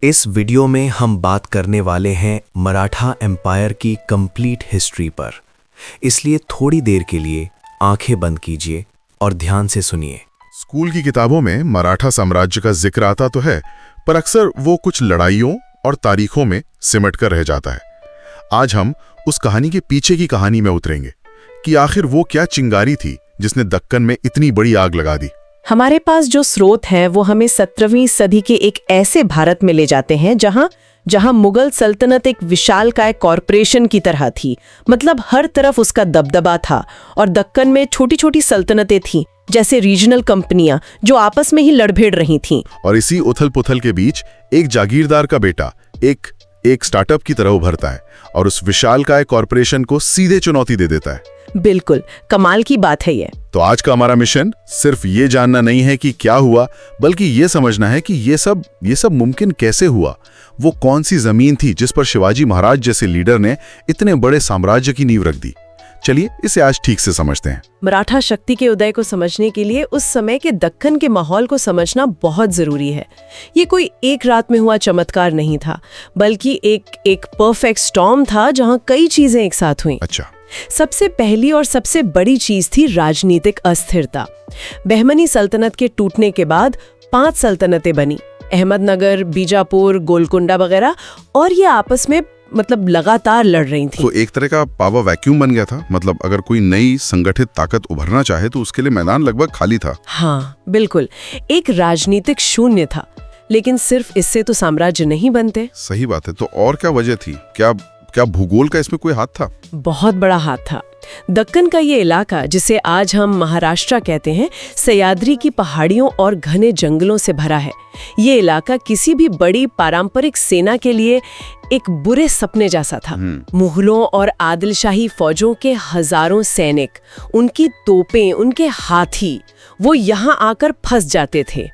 इस वीडियो में हम बात करने वाले हैं मराठा एम्पायर की कंप्लीट हिस्ट्री पर, इसलिए थोड़ी देर के लिए आंखें बंद कीजिए और ध्यान से सुनिए। स्कूल की किताबों में मराठा साम्राज्य का जिक्र आता तो है, पर अक्सर वो कुछ लड़ाइयों और तारीखों में सिमट कर रह जाता है। आज हम उस कहानी के पीछे की कहानी में उतरेंगे कि आखिर वो क्या चिंगारी थी जिसने दक्कन में इतनी बड़ी आग लगा दी। हमारे पास जो स्रोत हैं वो हमें 17वीं सदी के एक ऐसे भारत में ले जाते हैं जहां मुगल सल्तनत एक विशालकाय कॉरपोरेशन की तरह थी। मतलब हर तरफ उसका दबदबा था और दक्कन में छोटी छोटी सल्तनतें थीं, जैसे रीजनल कंपनियां जो आपस में ही लड़भेड़ रही थीं। और इसी उथल पुथल के बीच एक जागीरदार का बेटा एक स्टार्टअप की तरह उभरता है और उस विशालकाय कॉरपोरेशन को सीधे चुनौती दे देता है। बिल्कुल कमाल की बात है ये। तो आज का हमारा मिशन सिर्फ ये जानना नहीं है कि क्या हुआ, बल्कि ये समझना है कि ये सब मुमकिन कैसे हुआ। वो कौन सी जमीन थी जिस पर शिवाजी महाराज जैसे लीडर ने इतने बड़े साम्राज्य की नींव रख दी। चलिए इसे आज ठीक से समझते हैं। मराठा शक्ति के उदय को समझने के लिए उस समय के दक्कन के माहौल को समझना बहुत जरूरी है। ये कोई एक रात में हुआ चमत्कार नहीं था, बल्कि एक परफेक्ट स्टॉर्म था जहां कई चीजें एक साथ हुई। अच्छा। सबसे पहली और सबसे बड़ी चीज थी राजनीतिक अस्थिरता। बहमनी सल्तनत के टूटने के बाद 5 सल्तनतें बनी, अहमदनगर, बीजापुर, गोलकुंडा वगैरह, और ये आपस में लगातार लड़ रही थी। तो एक तरह का पावर वैक्यूम बन गया था। मतलब अगर कोई नई संगठित ताकत उभरना चाहे तो उसके लिए मैदान लगभग खाली था। हाँ बिल्कुल, एक राजनीतिक शून्य था। लेकिन सिर्फ इससे तो साम्राज्य नहीं बनते। सही बात है। तो और क्या वजह थी? क्या भूगोल का इसमें कोई हाथ था? बहुत बड़ा हाथ था। दक्कन का ये इलाका, जिसे आज हम महाराष्ट्र कहते हैं, सह्याद्री की पहाड़ियों और घने जंगलों से भरा है। ये इलाका किसी भी बड़ी पारंपरिक सेना के लिए एक बुरे सपने जैसा था। मुगलों और आदिलशाही फौजों के हजारों सैनिक, उनकी तोपें, उनके हाथी, वो यहाँ आकर फंस जाते थे।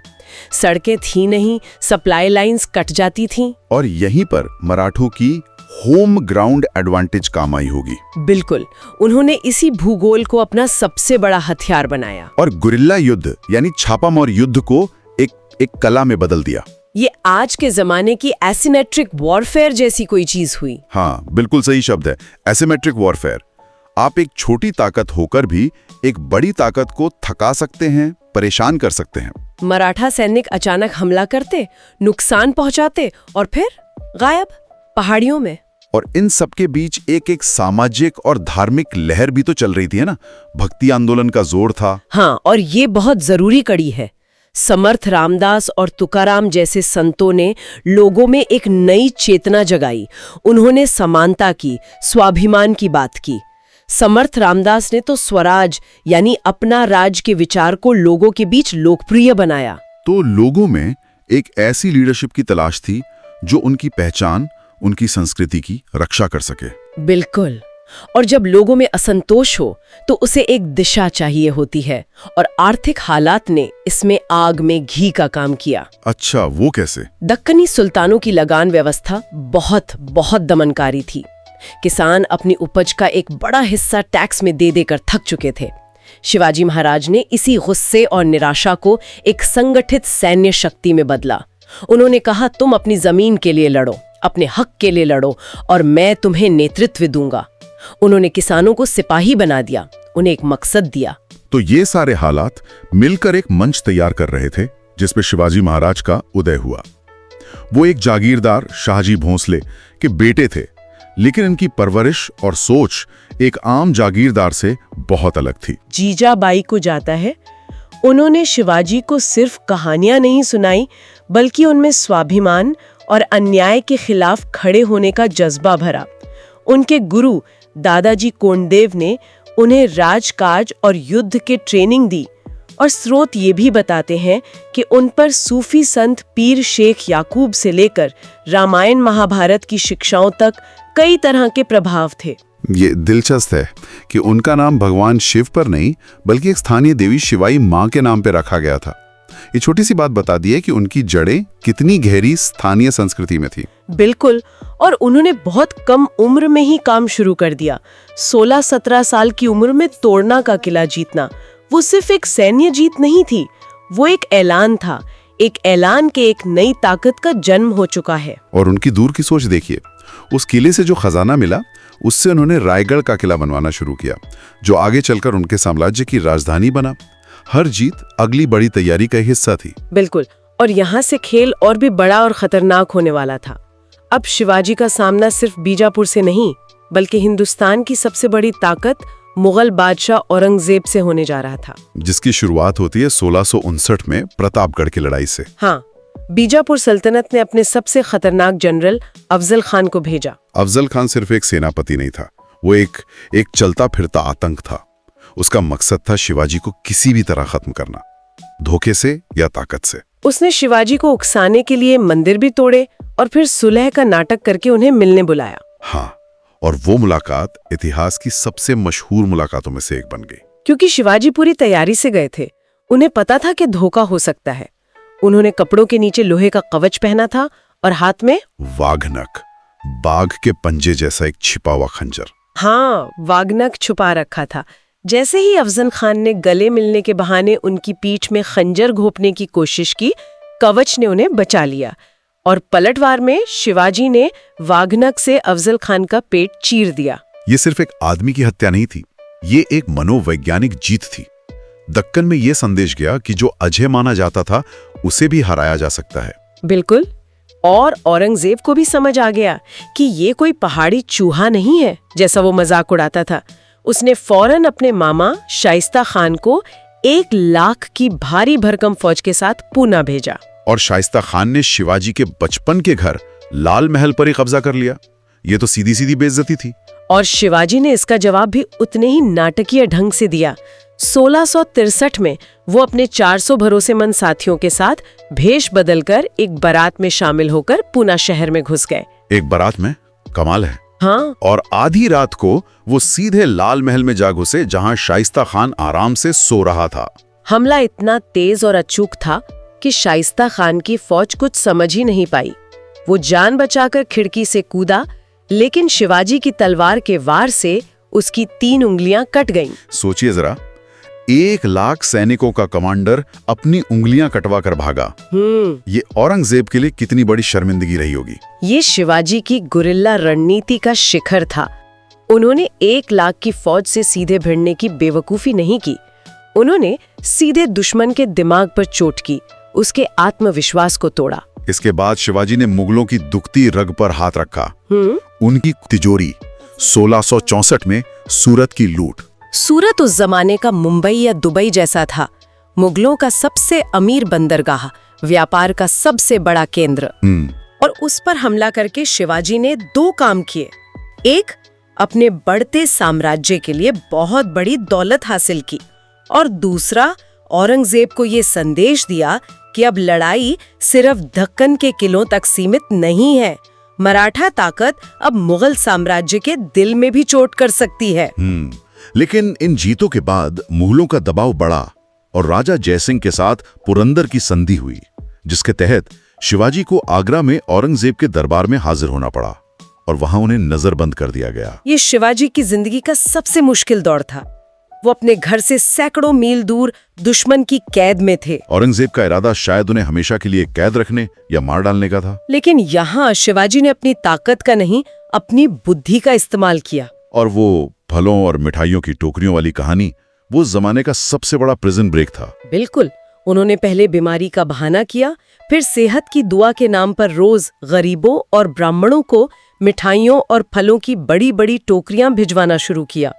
सड़कें थी नहीं, सप्लाई लाइंस कट जाती थीं। और यहीं पर मराठों की होम ग्राउंड एडवांटेज काम आई होगी। बिल्कुल, उन्होंने इसी भूगोल को अपना सबसे बड़ा हथियार बनाया और गुरिल्ला युद्ध यानी छापामार युद्ध को एक कला में बदल दिया। ये आज के जमाने की एसिमेट्रिक वॉरफेयर जैसी कोई चीज हुई। हाँ बिल्कुल सही शब्द है, एसिमेट्रिक वॉरफेयर। आप एक छोटी ताकत होकर भी एक बड़ी ताकत को थका सकते हैं, परेशान कर सकते हैं। मराठा सैनिक अचानक हमला करते, नुकसान पहुंचाते और फिर गायब पहाड़ियों में। और इन सबके बीच एक सामाजिक और धार्मिक लहर भी तो चल रही थी, है ना? भक्ति आंदोलन का जोर था। हाँ, और ये बहुत जरूरी कड़ी है। समर्थ रामदास और तुकाराम जैसे संतों ने लोगों में एक नई चेतना जगाई। उन्होंने समानता की, स्वाभिमान की बात की। समर्थ रामदास ने तो स्वराज यानी अपना राज के विचार को लोगों के बीच लोकप्रिय बनाया। तो लोगों में एक ऐसी लीडरशिप की तलाश थी जो उनकी पहचान, उनकी संस्कृति की रक्षा कर सके। बिल्कुल। और जब लोगों में असंतोष हो तो उसे एक दिशा चाहिए होती है, और आर्थिक हालात ने इसमें आग में घी का काम किया। अच्छा, वो कैसे? दक्कनी सुल्तानों की लगान व्यवस्था बहुत दमनकारी थी। किसान अपनी उपज का एक बड़ा हिस्सा टैक्स में दे देकर थक चुके थे। शिवाजी महाराज ने इसी गुस्से और निराशा को एक संगठित सैन्य शक्ति में बदला। उन्होंने कहा, तुम अपनी जमीन के लिए लड़ो, अपने हक के लिए लड़ो, और मैं तुम्हें नेतृत्व दूंगा। उन्होंने किसानों को सिपाही बना दिया, उन्हें एक मकसद दिया। तो ये सारे हालात मिलकर एक मंच तैयार कर रहे थे जिसपे शिवाजी महाराज का उदय हुआ। वो एक जागीरदार शाहजी भोंसले के बेटे थे, लेकिन इनकी परवरिश और सोच एक आम जागीरदार से बहुत अलग थी। जीजाबाई को जाता है, उन्होंने शिवाजी को सिर्फ कहानियां नहीं सुनाई, बल्कि उनमें स्वाभिमान और अन्याय के खिलाफ खड़े होने का जज्बा भरा। उनके गुरु दादाजी कोंडदेव ने उन्हें राजकाज और युद्ध के ट्रेनिंग दी, और स्रोत ये भी बताते हैं कि उन पर सूफी संत पीर शेख याकूब से लेकर रामायण महाभारत की शिक्षाओं तक कई तरह के प्रभाव थे। ये दिलचस्प है कि उनका नाम भगवान शिव पर नहीं, बल्कि एक स्थानीय देवी शिवाई माँ के नाम पर रखा गया था। ये छोटी सी बात बता दी है कि उनकी जड़ें कितनी गहरी स्थानीय संस्कृति में थी। बिल्कुल, और उन्होंने बहुत कम उम्र में ही काम शुरू कर दिया। 16-17 साल की उम्र में तोड़ना का किला जीतना वो सिर्फ एक सैन्य जीत नहीं थी, वो एक ऐलान था, एक ऐलान के एक नई ताकत का जन्म हो चुका है। और उनकी दूर की सोच देखिए, उस किले से जो खजाना मिला उससे उन्होंने रायगढ़ का किला बनवाना शुरू किया, जो आगे चलकर उनके साम्राज्य की राजधानी बना। हर जीत अगली बड़ी तैयारी का हिस्सा थी। बिल्कुल, और यहाँ से खेल और भी बड़ा और खतरनाक होने वाला था। अब शिवाजी का सामना सिर्फ बीजापुर से नहीं, बल्कि हिंदुस्तान की सबसे बड़ी ताकत मुगल बादशाह औरंगजेब से होने जा रहा था, जिसकी शुरुआत होती है 1659 में प्रतापगढ़ की लड़ाई से। हाँ, बीजापुर सल्तनत ने अपने सबसे खतरनाक जनरल अफजल खान को भेजा। अफजल खान सिर्फ एक सेनापति नहीं था, वो एक चलता फिरता आतंक था। उसका मकसद था शिवाजी को किसी भी तरह खत्म करना, धोखे से या ताकत से। उसने शिवाजी को उकसाने के लिए मंदिर भी तोड़े और फिर सुलह का नाटक करके उन्हें मिलने बुलाया। हाँ, और वो मुलाकात इतिहास की सबसे मशहूर मुलाकातों में से एक बन गई। क्योंकि शिवाजी पूरी तैयारी से गए थे, उन्हें पता था कि धोखा हो सकता है। उन्होंने कपड़ों के नीचे लोहे का कवच पहना था और हाथ में वाघनख, बाघ के पंजे जैसा एक छिपा हुआ खंजर। हाँ, वाघनख छुपा रखा था। जैसे ही अफजल खान ने गले मिलने के बहाने उनकी पीठ में खंजर घोंपने की कोशिश की, कवच ने उन्हें बचा लिया और पलटवार में शिवाजी ने वाघनख से अफजल खान का पेट चीर दिया। ये सिर्फ एक आदमी की हत्या नहीं थी, ये एक मनोवैज्ञानिक जीत थी। दक्कन में ये संदेश गया कि जो अजय माना जाता था उसे भी हराया जा सकता है। बिल्कुल, और औरंगजेब को भी समझ आ गया कि ये कोई पहाड़ी चूहा नहीं है जैसा वो मजाक उड़ाता था। उसने फौरन अपने मामा शाइस्ता खान को 1 लाख की भारी भरकम फौज के साथ पूना भेजा। और शाइस्ता खान ने शिवाजी के बचपन के घर लाल महल पर ही कब्जा कर लिया। ये तो सीधी सीधी बेइज्जती थी। और शिवाजी ने इसका जवाब भी उतने ही नाटकीय ढंग से दिया। 1663 में वो अपने 400 भरोसेमंद साथियों के साथ भेष बदलकर एक बारात में शामिल होकर पूना शहर में घुस गए। एक बारात में? कमाल है। हाँ, और आधी रात को वो सीधे लाल महल में जा घुसे, जहां शाइस्ता खान आराम से सो रहा था। हमला इतना तेज और अचूक था कि शाइस्ता खान की फौज कुछ समझ ही नहीं पाई। वो जान बचाकर खिड़की से कूदा, लेकिन शिवाजी की तलवार के वार से उसकी 3 उंगलियां कट गईं। सोचिए जरा, 1 लाख सैनिकों का कमांडर अपनी उंगलियां कटवा कर भागा। ये औरंगजेब के लिए कितनी बड़ी शर्मिंदगी रही होगी। ये शिवाजी की गुरिल्ला रणनीति का शिखर था। उन्होंने 1 लाख की फौज से सीधे भिड़ने की बेवकूफी नहीं की। उन्होंने सीधे दुश्मन के दिमाग पर चोट की, उसके आत्मविश्वास को तोड़ा। इसके बाद शिवाजी ने मुगलों की दुखती रग पर हाथ रखा। उनकी तिजोरी 1664 में सूरत की लूट। सूरत उस जमाने का मुंबई या दुबई जैसा था, मुगलों का सबसे अमीर बंदरगाह, व्यापार का सबसे बड़ा केंद्र। और उस पर हमला करके शिवाजी ने 2 काम किए। एक, अपने बढ़ते साम्राज्य के लिए बहुत बड़ी दौलत हासिल की, और दूसरा, औरंगजेब को ये संदेश दिया कि अब लड़ाई सिर्फ दक्कन के किलों तक सीमित नहीं है। मराठा ताकत अब मुगल साम्राज्य के दिल में भी चोट कर सकती है। लेकिन इन जीतों के बाद मुगलों का दबाव बढ़ा और राजा जयसिंह के साथ पुरंदर की संधि हुई, जिसके तहत शिवाजी को आगरा में औरंगजेब के दरबार में हाजिर होना पड़ा और वहां उन्हें नजरबंद कर दिया गया। ये शिवाजी की जिंदगी का सबसे मुश्किल दौर था। वो अपने घर से सैकड़ों मील दूर दुश्मन की कैद में थे। औरंगजेब का इरादा शायद उन्हें हमेशा के लिए कैद रखने या मार डालने का था। लेकिन यहाँ शिवाजी ने अपनी ताकत का नहीं, अपनी बुद्धि का इस्तेमाल किया। और वो फलों और मिठाइयों की टोकरियों वाली कहानी वो उस जमाने का सबसे बड़ा प्रिजन ब्रेक था। बिल्कुल, उन्होंने पहले बीमारी का बहाना किया, फिर सेहत की दुआ के नाम पर रोज गरीबों और ब्राह्मणों को मिठाइयों और फलों की बड़ी बड़ी टोकरियां भिजवाना शुरू किया।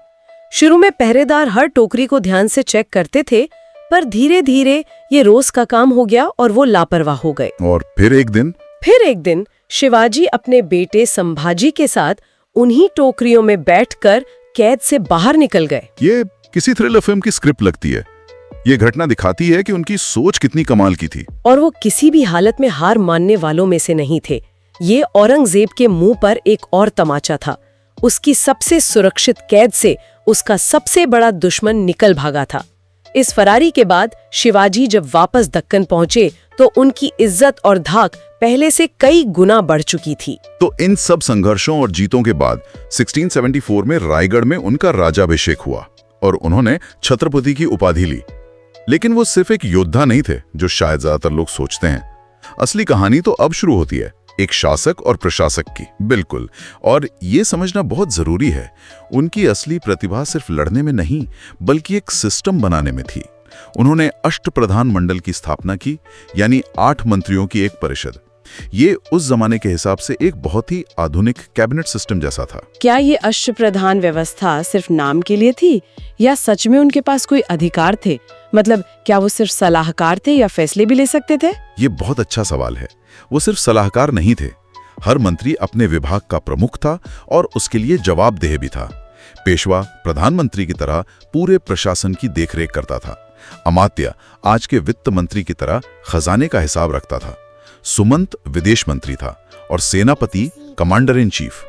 शुरू में पहरेदार हर टोकरी को ध्यान से चेक करते थे, पर धीरे धीरे ये रोज का काम हो गया और वो लापरवाह हो गए। और फिर एक दिन शिवाजी अपने बेटे संभाजी के साथ उन्हीं टोकरियों में बैठकर कैद से बाहर निकल गए। ये किसी थ्रिलर फिल्म की स्क्रिप्ट लगती है। ये घटना दिखाती है कि उनकी सोच कितनी कमाल की थी। और वो किसी भी हालत में हार मानने वालों में से नहीं थे। ये औरंगजेब के मुंह पर एक और तमाचा था। उसकी सबसे सुरक्षित कैद से उसका सबसे बड़ा दुश्मन निकल भागा था। इस फरारी के बाद शिवाजी जब वापस दक्कन पहुंचे तो उनकी इज्जत और धाक पहले से कई गुना बढ़ चुकी थी। तो इन सब संघर्षों और जीतों के बाद 1674 में रायगढ़ में उनका राजाभिषेक हुआ और उन्होंने छत्रपति की उपाधि ली। लेकिन वो सिर्फ एक योद्धा नहीं थे जो शायद ज्यादातर लोग सोचते हैं। असली कहानी तो अब शुरू होती है, एक शासक और प्रशासक की। बिल्कुल, और ये समझना बहुत जरूरी है, उनकी असली प्रतिभा सिर्फ लड़ने में नहीं बल्कि एक सिस्टम बनाने में थी। उन्होंने अष्टप्रधान मंडल की स्थापना की, यानी 8 मंत्रियों की एक परिषद। ये उस जमाने के हिसाब से एक बहुत ही आधुनिक कैबिनेट सिस्टम जैसा था। क्या ये अष्टप्रधान व्यवस्था सिर्फ नाम के लिए थी या सच में उनके पास कोई अधिकार थे? मतलब क्या वो सिर्फ सलाहकार थे या फैसले भी ले सकते थे? ये बहुत अच्छा सवाल है। वो सिर्फ सलाहकार नहीं थे, हर मंत्री अपने विभाग का प्रमुख था और उसके लिए जवाबदेह भी था। पेशवा प्रधानमंत्री की तरह पूरे प्रशासन की देखरेख करता था। अमात्य आज के वित्त मंत्री की तरह खजाने का हिसाब रखता था। सुमंत विदेश मंत्री था और सेनापति कमांडर इन चीफ।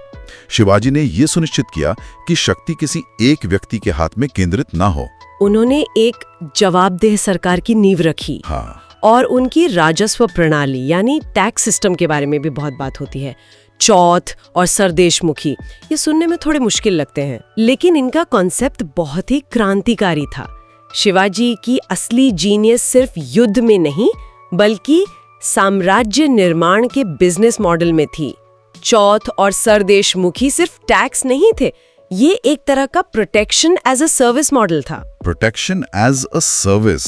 शिवाजी ने यह सुनिश्चित किया कि शक्ति किसी एक व्यक्ति के हाथ में केंद्रित ना हो। उन्होंने एक जवाबदेह सरकार की नींव रखी। हाँ, और उनकी राजस्व प्रणाली यानी टैक्स सिस्टम के बारे में भी बहुत बात होती है। चौथ और सरदेशमुखी, ये सुनने में थोड़े मुश्किल लगते हैं, लेकिन इनका कॉन्सेप्ट बहुत ही क्रांतिकारी था। शिवाजी की असली जीनियस सिर्फ युद्ध में नहीं बल्कि साम्राज्य निर्माण के बिजनेस मॉडल में थी। चौथ और सरदेशमुखी सिर्फ टैक्स नहीं थे, ये एक तरह का protection as a service model था। प्रोटेक्शन एज अ सर्विस,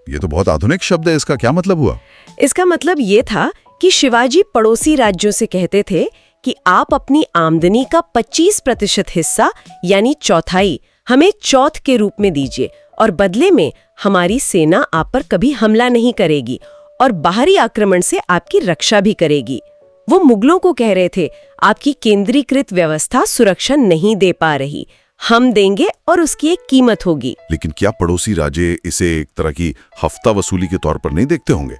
ये तो बहुत आधुनिक शब्द है। इसका क्या मतलब हुआ? इसका मतलब ये था कि शिवाजी पड़ोसी राज्यों से कहते थे कि आप अपनी आमदनी का 25% हिस्सा यानी चौथाई हमें चौथ के रूप में दीजिए और बदले में हमारी सेना आप पर कभी हमला नहीं करेगी और बाहरी आक्रमण से आपकी रक्षा भी करेगी। वो मुगलों को कह रहे थे, आपकी केंद्रीकृत व्यवस्था सुरक्षा नहीं दे पा रही, हम देंगे और उसकी एक कीमत होगी। लेकिन क्या पड़ोसी राज्य इसे एक तरह की हफ्ता वसूली के तौर पर नहीं देखते होंगे?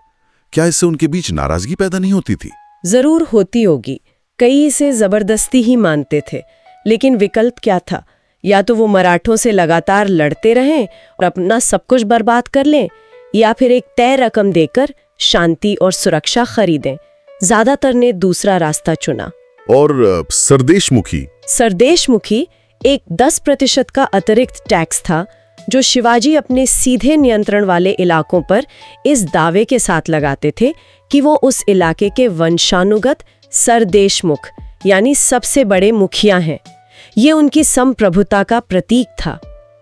क्या इससे उनके बीच नाराजगी पैदा नहीं होती थी? जरूर होती होगी। कई इसे जबरदस्ती ही मानते थे, लेकिन विकल्प क्या था? या तो वो मराठों से लगातार लड़ते रहें और अपना सब कुछ बर्बाद कर लें, या फिर एक तय रकम देकर शांति और सुरक्षा खरीदें। ज्यादातर ने दूसरा रास्ता चुना। और सरदेशमुखी एक 10% का अतिरिक्त टैक्स था जो शिवाजी अपने सीधे नियंत्रण वाले इलाकों पर इस दावे के साथ लगाते थे कि वो उस इलाके के वंशानुगत सरदेशमुख यानी सबसे बड़े मुखिया हैं। ये उनकी संप्रभुता का प्रतीक था।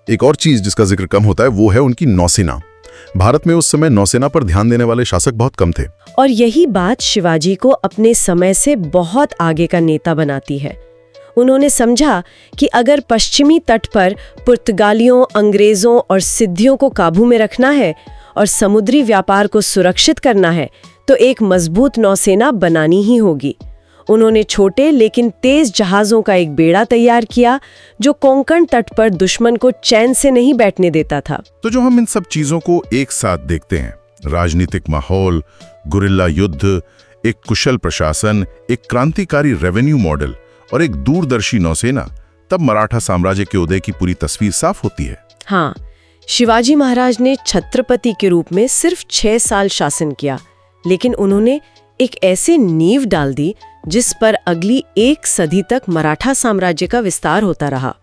एक और चीज जिसका जिक्र कम होता है वो है उनकी नौसेना। भारत में उस समय नौसेना पर ध्यान देने वाले शासक बहुत कम थे, और यही बात शिवाजी को अपने समय से बहुत आगे का नेता बनाती है। उन्होंने समझा कि अगर पश्चिमी तट पर पुर्तगालियों, अंग्रेजों और सिद्धियों को काबू में रखना है और समुद्री व्यापार को सुरक्षित करना है तो एक मजबूत नौसेना बनानी ही होगी। उन्होंने छोटे लेकिन तेज जहाज़ों का एक बेड़ा तैयार किया जो कोंकण तट पर दुश्मन को चैन से नहीं बैठने देता था। तो जो हम इन सब चीजों को एक साथ देखते हैं, राजनीतिक माहौल, गुरिल्ला युद्ध, एक कुशल प्रशासन, एक क्रांतिकारी रेवेन्यू मॉडल और एक दूरदर्शी नौसेना, तब मराठा साम्राज्य के उदय की पूरी तस्वीर साफ होती है। हाँ, शिवाजी महाराज ने छत्रपति के रूप में सिर्फ 6 साल शासन किया, लेकिन उन्होंने एक ऐसी नींव डाल दी जिस पर अगली 1 सदी तक मराठा साम्राज्य का विस्तार होता रहा।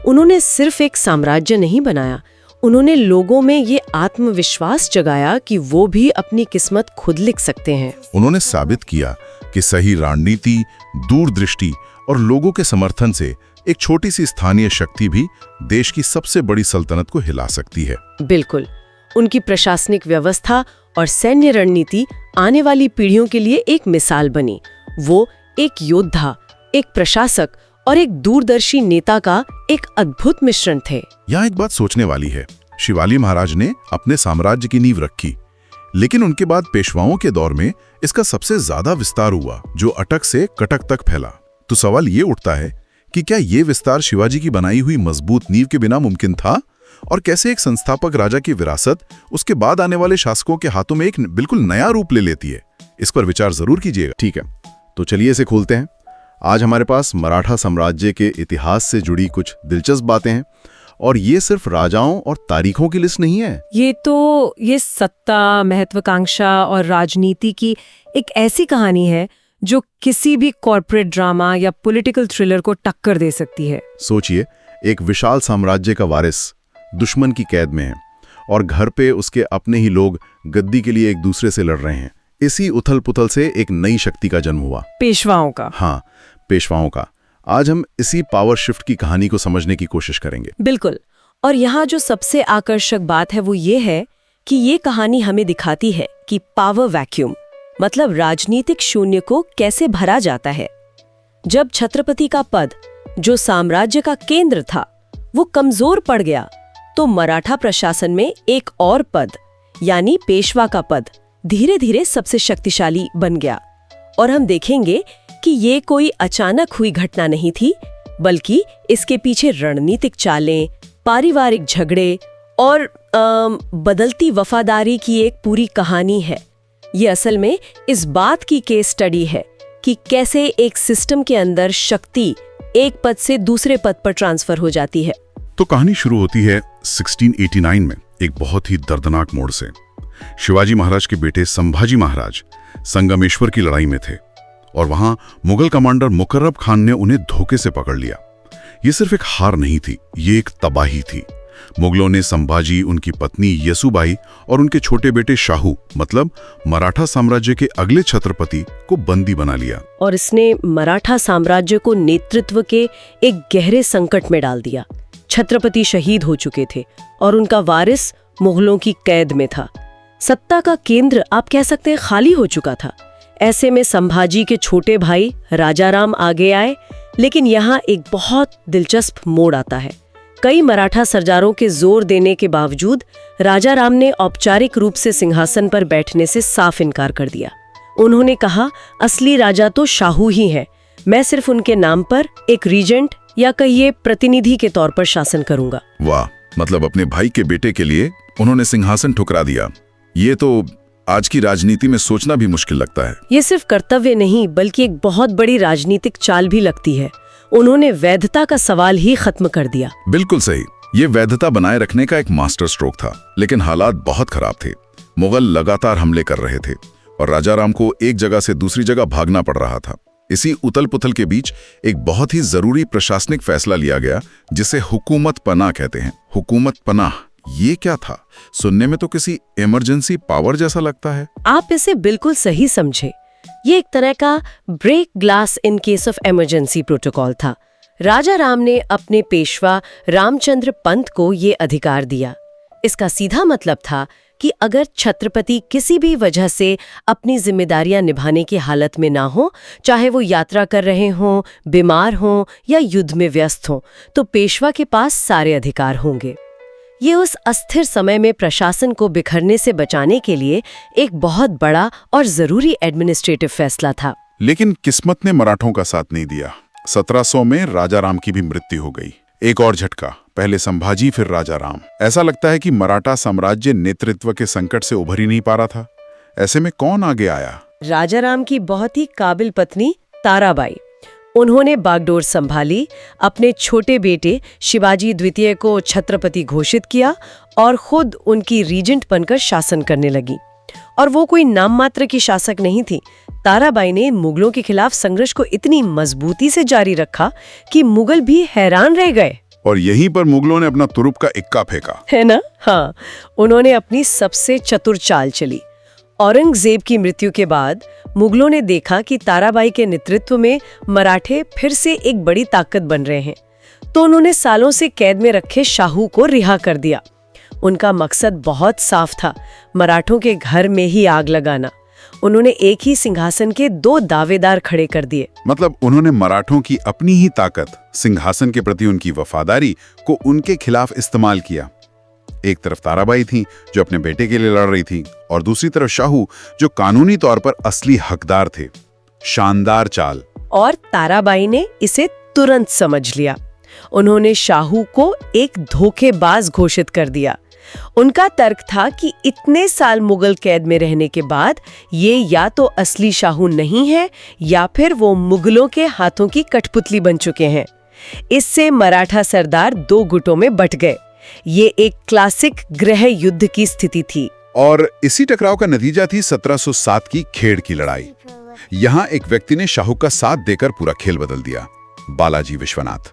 उन्होंने सिर्फ एक साम्राज्य नहीं बनाया, उन्होंने लोगों में ये आत्मविश्वास जगाया कि वो भी अपनी किस्मत खुद लिख सकते हैं। उन्होंने साबित किया कि सही रणनीति, दूरदृष्टि और लोगों के समर्थन से एक छोटी सी स्थानीय शक्ति भी देश की सबसे बड़ी सल्तनत को हिला सकती है। बिल्कुल, उनकी प्रशासनिक व्यवस्था और सैन्य रणनीति आने वाली पीढ़ियों के लिए एक मिसाल बनी। वो एक योद्धा, एक प्रशासक और एक दूरदर्शी नेता का एक अद्भुत मिश्रण थे। यहाँ एक बात सोचने वाली है, शिवाजी महाराज ने अपने साम्राज्य की नींव रखी, लेकिन उनके बाद पेशवाओं के दौर में इसका सबसे ज्यादा विस्तार हुआ, जो अटक से कटक तक फैला। तो सवाल ये उठता है कि क्या ये विस्तार शिवाजी की बनाई हुई मजबूत नींव के बिना मुमकिन था, और कैसे एक संस्थापक राजा की विरासत उसके बाद आने वाले शासकों के हाथों में एक बिल्कुल नया रूप ले लेती है? इस पर विचार जरूर कीजिएगा। ठीक है, तो चलिए इसे खोलते हैं। आज हमारे पास मराठा साम्राज्य के इतिहास से जुड़ी कुछ दिलचस्प बातें हैं, और ये सिर्फ राजाओं और तारीखों की लिस्ट नहीं है। ये सत्ता, महत्वाकांक्षा और राजनीति की एक ऐसी कहानी है जो किसी भी कॉर्पोरेट ड्रामा या पॉलिटिकल थ्रिलर को टक्कर दे सकती है। सोचिए, एक विशाल साम्राज्य का वारिस दुश्मन की कैद में है और घर पे उसके अपने ही लोग गद्दी के लिए एक दूसरे से लड़ रहे हैं। इसी उथल पुथल से एक नई शक्ति का जन्म हुआ, पेशवाओं का। हाँ, पेशवाओं का। आज हम इसी पावर शिफ्ट की कहानी को समझने की कोशिश करेंगे। बिल्कुल। और यहाँ जो सबसे आकर्षक बात है वो ये है कि ये कहानी हमें दिखाती है कि पावर वैक्यूम मतलब राजनीतिक शून्य को कैसे भरा जाता है। जब छत्रपति का पद, जो साम्राज्य का केंद्र था, वो कमजोर पड़ गया, तो मराठा प्रशासन में एक और पद यानी पेशवा का पद धीरे धीरे सबसे शक्तिशाली बन गया। और हम देखेंगे कि ये कोई अचानक हुई घटना नहीं थी, बल्कि इसके पीछे रणनीतिक चालें, पारिवारिक झगड़े और बदलती वफादारी की एक पूरी कहानी है। ये असल में इस बात की केस स्टडी है कि कैसे एक सिस्टम के अंदर शक्ति एक पद से दूसरे पद पर ट्रांसफर हो जाती है। तो कहानी शुरू होती है 1689 में एक बहुत ही दर्दनाक मोड़ से। शिवाजी महाराज के बेटे संभाजी महाराज संगमेश्वर की लड़ाई में थे और वहां मुगल कमांडर मुकर्रब खान ने उन्हें धोखे से पकड़ लिया। ये सिर्फ एक हार नहीं थी, ये एक तबाही थी। मुगलों ने संभाजी, उनकी पत्नी यसुबाई और उनके छोटे बेटे शाहू मतलब मराठा साम्राज्य के अगले छत्रपति को बंदी बना लिया। और इसने मराठा साम्राज्य को नेतृत्व के एक गहरे संकट में डाल दिया। छत्रपति शहीद हो चुके थे और उनका वारिस मुगलों की कैद में था। सत्ता का केंद्र आप कह सकते हैं खाली हो चुका था। ऐसे में संभाजी के छोटे भाई राजाराम आगे आए, लेकिन यहाँ एक बहुत दिलचस्प मोड़ आता है। कई मराठा सरदारों के जोर देने के बावजूद राजाराम ने औपचारिक रूप से सिंहासन पर बैठने से साफ इनकार कर दिया। उन्होंने कहा, असली राजा तो शाहू ही है, मैं सिर्फ उनके नाम पर एक रीजेंट या कहिए प्रतिनिधि के तौर पर शासन करूंगा। वाह, मतलब अपने भाई के बेटे के लिए उन्होंने सिंहासन ठुकरा दिया। ये तो आज की राजनीति में सोचना भी मुश्किल लगता है। ये सिर्फ कर्तव्य नहीं बल्कि एक बहुत बड़ी राजनीतिक चाल भी लगती है। उन्होंने वैधता का सवाल ही खत्म कर दिया। बिल्कुल सही, ये वैधता बनाए रखने का एक मास्टर स्ट्रोक था, लेकिन हालात बहुत खराब थे। मुगल लगातार हमले कर रहे थे और राजाराम को एक जगह से दूसरी जगह भागना पड़ रहा था। इसी उथल पुथल के बीच एक बहुत ही जरूरी प्रशासनिक फैसला लिया गया, जिसे हुकूमत पनाह कहते हैं। हुकूमत पनाह, ये क्या था? सुनने में तो किसी इमरजेंसी पावर जैसा लगता है। आप इसे बिल्कुल सही समझे। ये एक तरह का break glass in case of emergency protocol था। राजाराम ने अपने पेशवा रामचंद्र पंत को ये अधिकार दिया। इसका सीधा मतलब था कि अगर छत्रपति किसी भी वजह से अपनी जिम्मेदारियां निभाने की हालत में ना हो, चाहे वो यात्रा कर रहे हों, बीमार हों या युद्ध में व्यस्त हों, तो पेशवा के पास सारे अधिकार होंगे। ये उस अस्थिर समय में प्रशासन को बिखरने से बचाने के लिए एक बहुत बड़ा और जरूरी एडमिनिस्ट्रेटिव फैसला था। लेकिन किस्मत ने मराठों का साथ नहीं दिया। 1700 में राजाराम की भी मृत्यु हो गई। एक और झटका, पहले संभाजी फिर राजाराम। ऐसा लगता है कि मराठा साम्राज्य नेतृत्व के संकट से उभर ही नहीं पा रहा था। ऐसे में कौन आगे आया? राजाराम की बहुत ही काबिल पत्नी ताराबाई। उन्होंने बागडोर संभाली, अपने छोटे बेटे शिवाजी द्वितीय को छत्रपति घोषित किया और खुद उनकी रीजेंट बनकर शासन करने लगी। और वो कोई नाम मात्र की शासक नहीं थी। ताराबाई ने मुगलों के खिलाफ संघर्ष को इतनी मजबूती से जारी रखा कि मुगल भी हैरान रह गए। और यहीं पर मुगलों ने अपना तुरुप का इक्का फेंका, है ना? हाँ, उन्होंने अपनी सबसे चतुर चाल चली। औरंगजेब की मृत्यु के बाद मुगलों ने देखा कि ताराबाई के नेतृत्व में मराठे फिर से एक बड़ी ताकत बन रहे हैं, तो उन्होंने सालों से कैद में रखे शाहू को रिहा कर दिया। उनका मकसद बहुत साफ था, मराठों के घर में ही आग लगाना। उन्होंने एक ही सिंहासन के 2 दावेदार खड़े कर दिए। मतलब उन्होंने मराठों की अपनी ही ताकत, सिंहासन के प्रति उनकी वफादारी को उनके खिलाफ इस्तेमाल किया। एक तरफ ताराबाई थी जो अपने बेटे के लिए लड़ रही थी, और दूसरी तरफ शाहू जो कानूनी तौर पर असली हकदार थे। शानदार चाल। और ताराबाई ने इसे तुरंत समझ लिया। उन्होंने शाहू को एक धोखेबाज घोषित कर दिया। उनका तर्क था कि इतने साल मुगल कैद में रहने के बाद ये या तो असली शाहू नहीं है या फिर वो मुगलों के हाथों की कठपुतली बन चुके हैं। इससे मराठा सरदार 2 गुटों में बंट गए। ये एक क्लासिक गृह युद्ध की स्थिति थी। और इसी टकराव का नतीजा थी 1707 की खेड़ की लड़ाई। यहाँ एक व्यक्ति ने शाहू का साथ देकर पूरा खेल बदल दिया, बालाजी विश्वनाथ।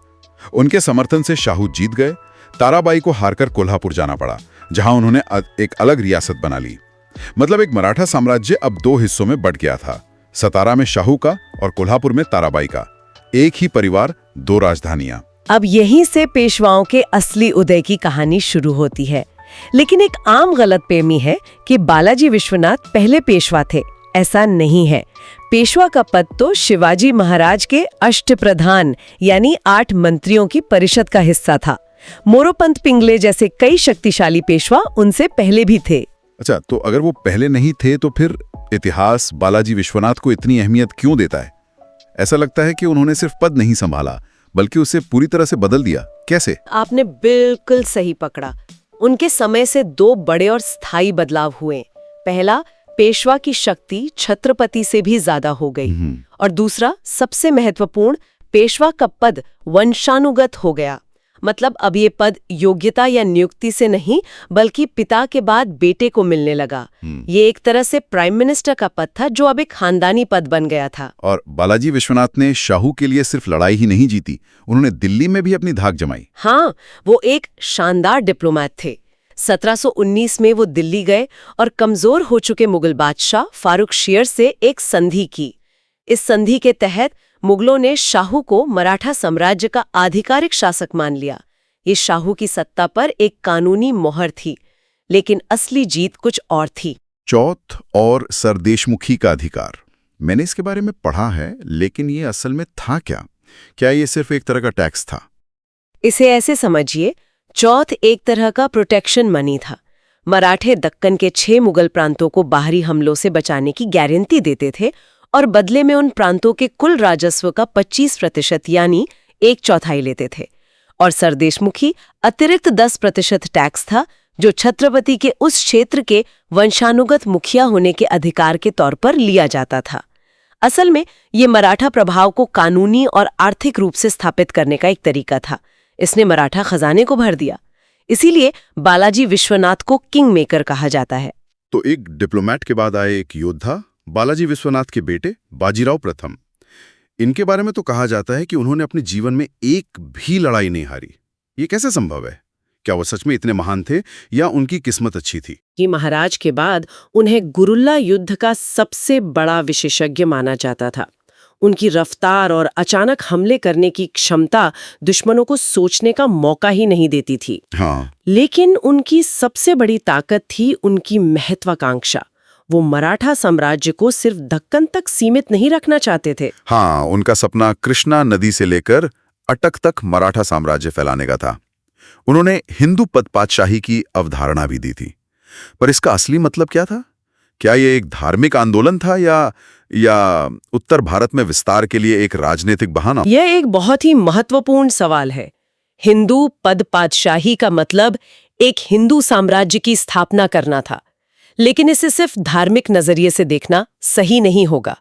उनके समर्थन से शाहू जीत गए। ताराबाई को हारकर कोल्हापुर जाना पड़ा। जहां उन्होंने एक अलग रियासत बना ली। मतलब एक मराठा साम्राज्य अब 2 हिस्सों में बंट गया था, सतारा में शाहू का और कोल्हापुर में ताराबाई का। एक ही परिवार, 2 राजधानियां। अब यहीं से पेशवाओं के असली उदय की कहानी शुरू होती है। लेकिन एक आम गलतफहमी है कि बालाजी विश्वनाथ पहले पेशवा थे। ऐसा नहीं है। पेशवा का पद तो शिवाजी महाराज के अष्टप्रधान यानी 8 मंत्रियों की परिषद का हिस्सा था। मोरोपंत पिंगले जैसे कई शक्तिशाली पेशवा उनसे पहले भी थे। अच्छा, तो अगर वो पहले नहीं थे तो फिर इतिहास बालाजी विश्वनाथ को इतनी अहमियत क्यों देता है? ऐसा लगता है कि उन्होंने सिर्फ पद नहीं संभाला बल्कि उसे पूरी तरह से बदल दिया। कैसे? आपने बिल्कुल सही पकड़ा। उनके समय से 2 बड़े और स्थायी बदलाव हुए। पहला, पेशवा की शक्ति छत्रपति से भी ज्यादा हो गई और दूसरा, सबसे महत्वपूर्ण, पेशवा का पद वंशानुगत हो गया। मतलब अब ये पद योग्यता या नियुक्ति से नहीं बल्कि पिता के बाद बेटे को मिलने लगा। ये एक तरह से प्राइम मिनिस्टर का पद था जो अब एक खानदानी पद बन गया था। और बालाजी विश्वनाथ ने शाहू के लिए सिर्फ लड़ाई ही नहीं जीती, उन्होंने दिल्ली में भी अपनी धाक जमाई। हाँ, वो एक शानदार डिप्लोमैट थे। 1719 में वो दिल्ली गए और कमजोर हो चुके मुगल बादशाह फारूक शेर से एक संधि की। इस संधि के तहत मुगलों ने शाहू को मराठा साम्राज्य का आधिकारिक शासक मान लिया। ये शाहू की सत्ता पर एक कानूनी मोहर थी, लेकिन असली जीत कुछ और थी। चौथ और सरदेशमुखी का अधिकार, मैंने इसके बारे में पढ़ा है, लेकिन ये असल में था क्या? क्या ये सिर्फ एक तरह का टैक्स था? इसे ऐसे समझिए, चौथ एक तरह का प्रोटेक्शन मनी था। मराठे दक्कन के 6 मुगल प्रांतों को बाहरी हमलों से बचाने की गारंटी देते थे और बदले में उन प्रांतों के कुल राजस्व का 25% यानी 1/4 लेते थे। और सरदेशमुखी अतिरिक्त 10% टैक्स था जो छत्रपति के उस क्षेत्र के वंशानुगत मुखिया होने के अधिकार के तौर पर लिया जाता था। असल में ये मराठा प्रभाव को कानूनी और आर्थिक रूप से स्थापित करने का एक तरीका था। इसने मराठा खजाने को भर दिया। इसीलिए बालाजी विश्वनाथ को किंग मेकर कहा जाता है। तो एक डिप्लोमैट के बाद आए एक योद्धा, बालाजी विश्वनाथ के बेटे बाजीराव प्रथम। इनके बारे में तो कहा जाता है कि उन्होंने अपने जीवन में एक भी लड़ाई नहीं हारी। ये कैसे संभव है? क्या वो सच में इतने महान थे या उनकी किस्मत अच्छी थी? कि महाराज के बाद उन्हें गुरुल्ला युद्ध का सबसे बड़ा विशेषज्ञ माना जाता था। उनकी रफ्तार और अचानक हमले करने की क्षमता दुश्मनों को सोचने का मौका ही नहीं देती थी। हाँ। लेकिन उनकी सबसे बड़ी ताकत थी उनकी महत्वाकांक्षा। वो मराठा साम्राज्य को सिर्फ दक्कन तक सीमित नहीं रखना चाहते थे। हाँ, उनका सपना कृष्णा नदी से लेकर अटक तक मराठा साम्राज्य फैलाने का था। उन्होंने हिंदू पदपातशाही की अवधारणा भी दी थी। पर इसका असली मतलब क्या था? क्या ये एक धार्मिक आंदोलन था या उत्तर भारत में विस्तार के लिए एक राजनीतिक बहाना? यह एक बहुत ही महत्वपूर्ण सवाल है। हिंदू पदपातशाही का मतलब एक हिंदू साम्राज्य की स्थापना करना था, लेकिन इसे सिर्फ धार्मिक नजरिए से देखना सही नहीं होगा।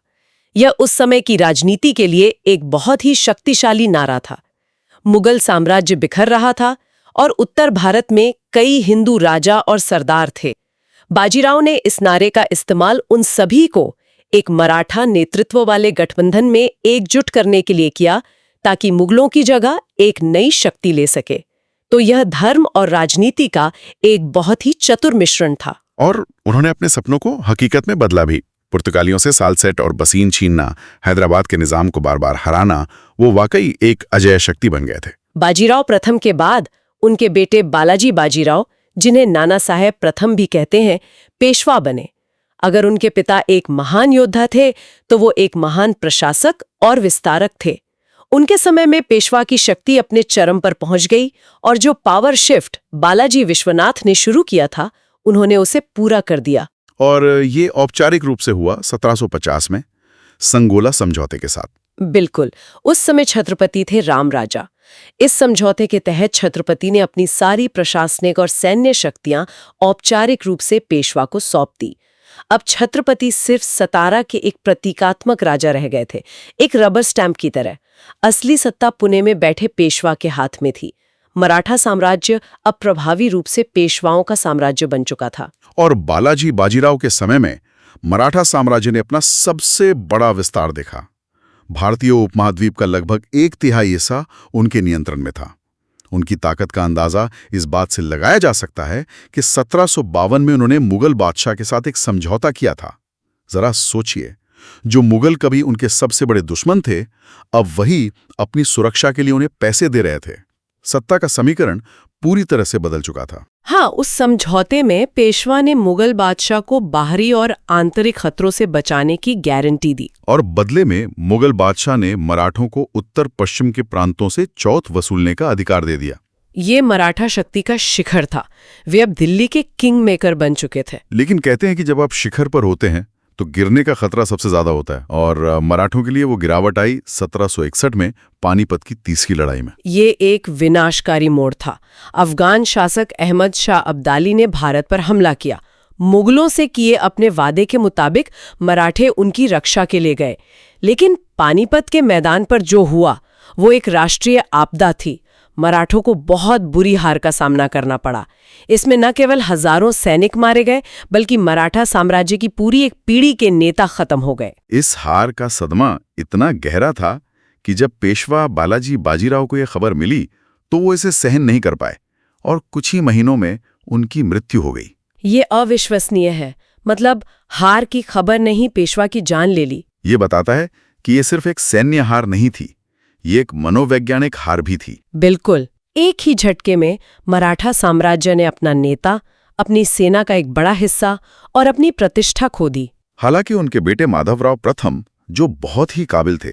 यह उस समय की राजनीति के लिए एक बहुत ही शक्तिशाली नारा था। मुगल साम्राज्य बिखर रहा था और उत्तर भारत में कई हिंदू राजा और सरदार थे। बाजीराव ने इस नारे का इस्तेमाल उन सभी को एक मराठा नेतृत्व वाले गठबंधन में एकजुट करने के लिए किया ताकि मुगलों की जगह एक नई शक्ति ले सके। तो यह धर्म और राजनीति का एक बहुत ही चतुर मिश्रण था। और उन्होंने अपने सपनों को हकीकत में बदला भी। पुर्तगालियों से सालसेट और बसीन छीनना, हैदराबाद के निजाम को बार बार हराना, वो वाकई एक अजेय शक्ति बन गए थे। बाजीराव प्रथम के बाद उनके बेटे बालाजी बाजीराव, जिन्हें नाना साहेब प्रथम भी कहते हैं, पेशवा बने। अगर उनके पिता एक महान योद्धा थे तो वो एक महान प्रशासक और विस्तारक थे। उनके समय में पेशवा की शक्ति अपने चरम पर पहुंच गई और जो पावर शिफ्ट बालाजी विश्वनाथ ने शुरू किया था, उन्होंने उसे पूरा कर दिया। और ये औपचारिक रूप से हुआ 1750 में संगोला समझौते के साथ। बिल्कुल। उस समय छत्रपति थे राम राजा। इस समझौते के तहत छत्रपति ने अपनी सारी प्रशासनिक और सैन्य शक्तियां औपचारिक रूप से पेशवा को सौंप दी। अब छत्रपति सिर्फ सतारा के एक प्रतीकात्मक राजा रह गए थे, एक रबर स्टैंप की तरह। असली सत्ता पुणे में बैठे पेशवा के हाथ में थी। मराठा साम्राज्य अब प्रभावी रूप से पेशवाओं का साम्राज्य बन चुका था। और बालाजी बाजीराव के समय में मराठा साम्राज्य ने अपना सबसे बड़ा विस्तार देखा। भारतीय उपमहाद्वीप का लगभग 1/3 हिस्सा उनके नियंत्रण में था। उनकी ताकत का अंदाजा इस बात से लगाया जा सकता है कि 1752 में उन्होंने मुगल बादशाह के साथ एक समझौता किया था। जरा सोचिए, जो मुगल कभी उनके सबसे बड़े दुश्मन थे, अब वही अपनी सुरक्षा के लिए उन्हें पैसे दे रहे थे। सत्ता का समीकरण पूरी तरह से बदल चुका था। हाँ, उस समझौते में पेशवा ने मुगल बादशाह को बाहरी और आंतरिक खतरों से बचाने की गारंटी दी, और बदले में मुगल बादशाह ने मराठों को उत्तर पश्चिम के प्रांतों से चौथ वसूलने का अधिकार दे दिया। ये मराठा शक्ति का शिखर था। वे अब दिल्ली के किंग मेकर बन चुके थे। लेकिन कहते हैं कि जब आप शिखर पर होते हैं तो गिरने का खतरा सबसे ज्यादा होता है, और मराठों के लिए वो गिरावट आई 1761 में पानीपत की तीसरी लड़ाई में। ये एक विनाशकारी मोड़ था। अफगान शासक अहमद शाह अब्दाली ने भारत पर हमला किया। मुगलों से किए अपने वादे के मुताबिक मराठे उनकी रक्षा के लिए गए, लेकिन पानीपत के मैदान पर जो हुआ वो एक राष्ट्रीय आपदा थी। मराठों को बहुत बुरी हार का सामना करना पड़ा। इसमें न केवल हजारों सैनिक मारे गए, बल्कि मराठा साम्राज्य की पूरी एक पीढ़ी के नेता खत्म हो गए। इस हार का सदमा इतना गहरा था कि जब पेशवा बालाजी बाजीराव को यह खबर मिली तो वो इसे सहन नहीं कर पाए, और कुछ ही महीनों में उनकी मृत्यु हो गई। ये अविश्वसनीय है। मतलब हार की खबर ने ही पेशवा की जान ले ली। ये बताता है कि ये सिर्फ एक सैन्य हार नहीं थी, ये एक मनोवैज्ञानिक हार भी थी। बिल्कुल। एक ही झटके में मराठा साम्राज्य ने अपना नेता, अपनी सेना का एक बड़ा हिस्सा और अपनी प्रतिष्ठा खो दी। हालांकि उनके बेटे माधवराव प्रथम, जो बहुत ही काबिल थे,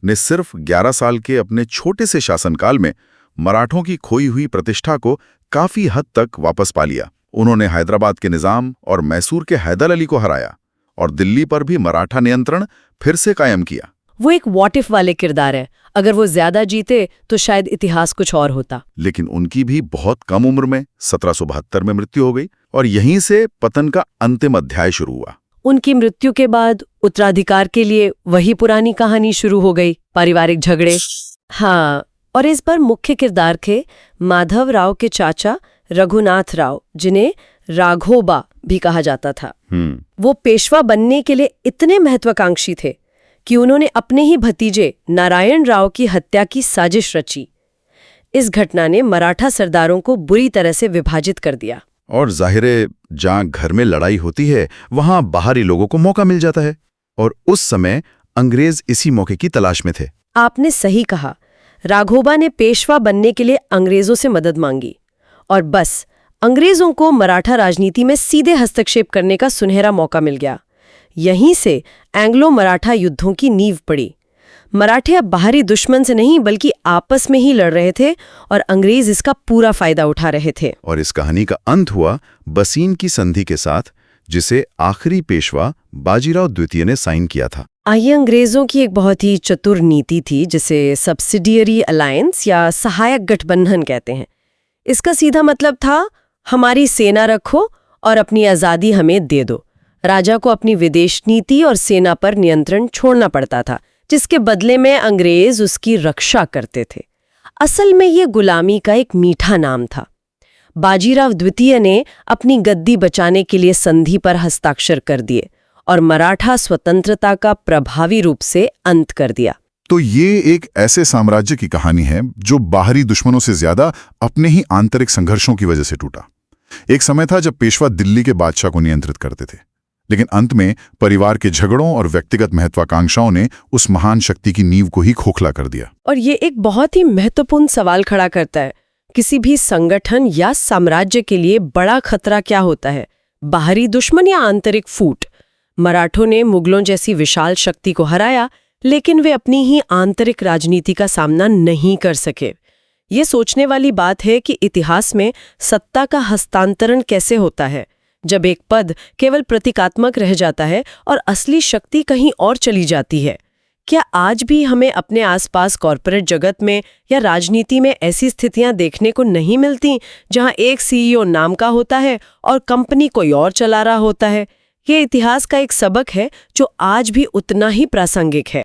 ने सिर्फ 11 साल के अपने छोटे से शासनकाल में मराठों की खोई हुई प्रतिष्ठा को काफी हद तक वापस पा लिया। उन्होंने हैदराबाद के निजाम और मैसूर के हैदर अली को हराया, और दिल्ली पर भी मराठा नियंत्रण फिर से कायम किया। वो एक व्हाट इफ वाले किरदार है। अगर वो ज्यादा जीते तो शायद इतिहास कुछ और होता। लेकिन उनकी भी बहुत कम उम्र में 1772 में मृत्यु हो गई, और यहीं से पतन का अंतिम अध्याय शुरू हुआ। उनकी मृत्यु के बाद उत्तराधिकार के लिए वही पुरानी कहानी शुरू हो गई, पारिवारिक झगड़े। हाँ, और इस बार मुख्य किरदार थे माधव राव के चाचा रघुनाथ राव, जिन्हें राघोबा भी कहा जाता था। वो पेशवा बनने के लिए इतने महत्वाकांक्षी थे कि उन्होंने अपने ही भतीजे नारायण राव की हत्या की साजिश रची। इस घटना ने मराठा सरदारों को बुरी तरह से विभाजित कर दिया। और जाहिर, जहां घर में लड़ाई होती है वहां बाहरी लोगों को मौका मिल जाता है, और उस समय अंग्रेज इसी मौके की तलाश में थे। आपने सही कहा। राघोबा ने पेशवा बनने के लिए अंग्रेजों से मदद मांगी, और बस अंग्रेजों को मराठा राजनीति में सीधे हस्तक्षेप करने का सुनहरा मौका मिल गया। यहीं से एंग्लो मराठा युद्धों की नींव पड़ी। मराठे अब बाहरी दुश्मन से नहीं बल्कि आपस में ही लड़ रहे थे, और अंग्रेज इसका पूरा फायदा उठा रहे थे। और इस कहानी का अंत हुआ बसीन की संधि के साथ, जिसे आखिरी पेशवा बाजीराव द्वितीय ने साइन किया था। ये अंग्रेजों की एक बहुत ही चतुर नीति थी, जिसे सब्सिडियरी अलायंस या सहायक गठबंधन कहते हैं। इसका सीधा मतलब था, हमारी सेना रखो और अपनी आज़ादी हमें दे दो। राजा को अपनी विदेश नीति और सेना पर नियंत्रण छोड़ना पड़ता था, जिसके बदले में अंग्रेज उसकी रक्षा करते थे। असल में ये गुलामी का एक मीठा नाम था। बाजीराव द्वितीय ने अपनी गद्दी बचाने के लिए संधि पर हस्ताक्षर कर दिए और मराठा स्वतंत्रता का प्रभावी रूप से अंत कर दिया। तो ये एक ऐसे साम्राज्य की कहानी है जो बाहरी दुश्मनों से ज्यादा अपने ही आंतरिक संघर्षों की वजह से टूटा। एक समय था जब पेशवा दिल्ली के बादशाह को नियंत्रित करते थे, लेकिन अंत में परिवार के झगड़ों और व्यक्तिगत महत्वाकांक्षाओं ने उस महान शक्ति की नींव को ही खोखला कर दिया। और ये एक बहुत ही महत्वपूर्ण सवाल खड़ा करता है, किसी भी संगठन या साम्राज्य के लिए बड़ा खतरा क्या होता है, बाहरी दुश्मन या आंतरिक फूट? मराठों ने मुगलों जैसी विशाल शक्ति को हराया, लेकिन वे अपनी ही आंतरिक राजनीति का सामना नहीं कर सके। ये सोचने वाली बात है कि इतिहास में सत्ता का हस्तांतरण कैसे होता है, जब एक पद केवल प्रतीकात्मक रह जाता है और असली शक्ति कहीं और चली जाती है। क्या आज भी हमें अपने आसपास कॉरपोरेट जगत में या राजनीति में ऐसी स्थितियां देखने को नहीं मिलती, जहां एक सीईओ नाम का होता है और कंपनी कोई और चला रहा होता है? ये इतिहास का एक सबक है जो आज भी उतना ही प्रासंगिक है।